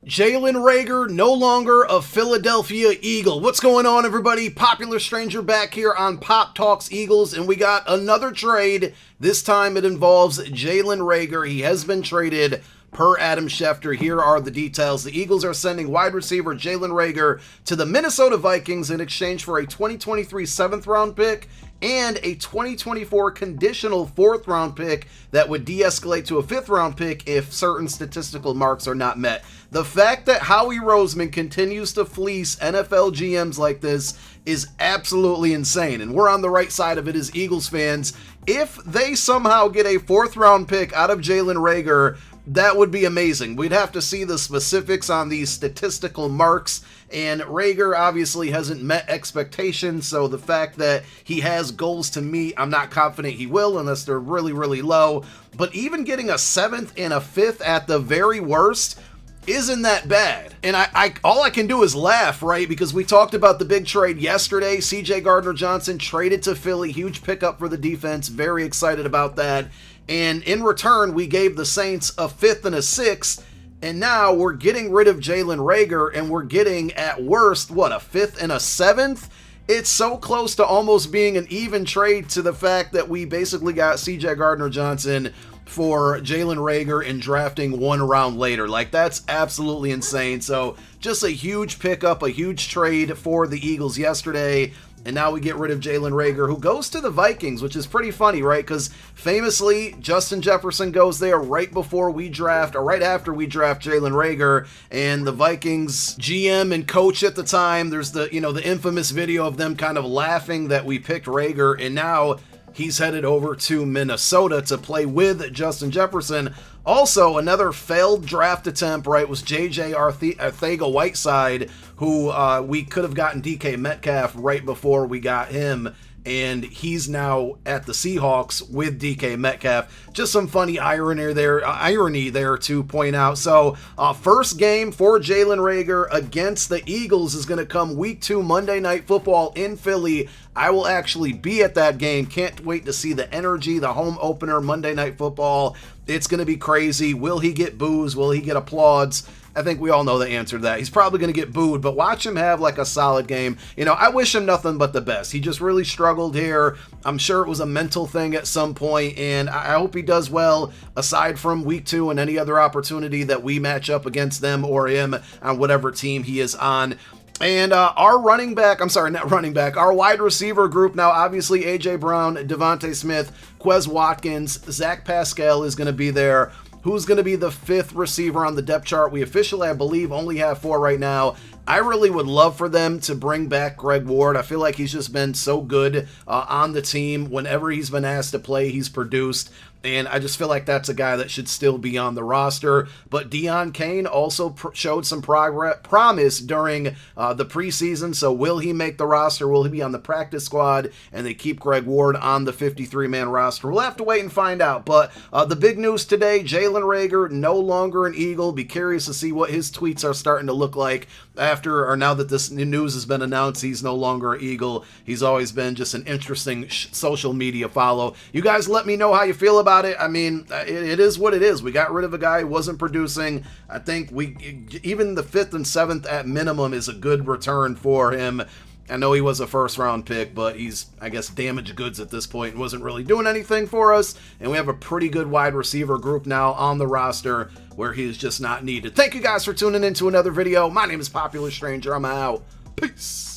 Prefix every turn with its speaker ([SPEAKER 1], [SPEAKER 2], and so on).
[SPEAKER 1] Jalen Reagor, no longer a Philadelphia Eagle. What's going on, everybody? Popular Stranger back here on Pop Talks Eagles, and we got another trade. This time it involves Jalen Reagor. He has been traded per Adam Schefter. Here are the details. The Eagles are sending wide receiver Jalen Reagor to the Minnesota Vikings in exchange for a 2023 7th-round pick and a 2024 conditional 4th-round pick that would de-escalate to a 5th-round pick if certain statistical marks are not met. The fact that Howie Roseman continues to fleece NFL GMs like this is absolutely insane, and we're on the right side of it as Eagles fans. If they somehow get a 4th-round pick out of Jalen Reagor, that would be amazing. We'd have to see the specifics on these statistical marks, and Reagor obviously hasn't met expectations, so the fact that he has goals to meet, I'm not confident he will unless they're really, really low. But even getting a 7th and a 5th at the very worst isn't that bad. And I all I can do is laugh, right? Because we talked about the big trade yesterday. CJ Gardner-Johnson traded to Philly, huge pickup for the defense, very excited about that. And in return, we gave the Saints a 5th and a 6th, and now we're getting rid of Jalen Reagor, and we're getting, at worst, what, a 5th and a 7th? It's so close to almost being an even trade to the fact that we basically got CJ Gardner-Johnson for Jalen Reagor and drafting 1 round later. Like, that's absolutely insane. So, just a huge pickup, a huge trade for the Eagles yesterday. And now we get rid of Jalen Reagor, who goes to the Vikings, which is pretty funny, right? Because famously, Justin Jefferson goes there right before we draft, or right after we draft Jalen Reagor, and the Vikings GM and coach at the time, there's the infamous video of them kind of laughing that we picked Reagor, and now he's headed over to Minnesota to play with Justin Jefferson. Also, another failed draft attempt, right, was J.J. Arcega-Whiteside, who we could have gotten DK Metcalf right before we got him, and he's now at the Seahawks with DK Metcalf. Just some funny irony there to point out. So, first game for Jalen Reagor against the Eagles is going to come Week 2 Monday Night Football in Philly. I will actually be at that game. Can't wait to see the energy, the home opener, Monday Night Football. It's going to be crazy. Will he get boos? Will he get applauds? I think we all know the answer to that. He's probably going to get booed, but watch him have like a solid game. I wish him nothing but the best. He just really struggled here. I'm sure it was a mental thing at some point, and I hope he does well aside from Week 2 and any other opportunity that we match up against them or him on whatever team he is on. And our wide receiver group now, obviously A.J. Brown, Devontae Smith, Quez Watkins, Zach Pascal is going to be there. Who's going to be the 5th receiver on the depth chart? We officially, I believe, only have 4 right now. I really would love for them to bring back Greg Ward. I feel like he's just been so good on the team. Whenever he's been asked to play, he's produced. And I just feel like that's a guy that should still be on the roster. But Deon Cain also showed some promise during the preseason. So will he make the roster? Will he be on the practice squad? And they keep Greg Ward on the 53-man roster. We'll have to wait and find out. But the big news today, Jalen Reagor, no longer an Eagle. Be curious to see what his tweets are starting to look like now that this news has been announced. He's no longer an Eagle. He's always been just an interesting social media follow. You guys let me know how you feel about it. I mean, it is what it is. We got rid of a guy who wasn't producing. I think even the 5th and 7th at minimum is a good return for him. I know he was a 1st-round pick, but he's, I guess, damaged goods at this point and wasn't really doing anything for us. And we have a pretty good wide receiver group now on the roster where he's just not needed. Thank you guys for tuning in to another video. My name is Popular Stranger. I'm out. Peace.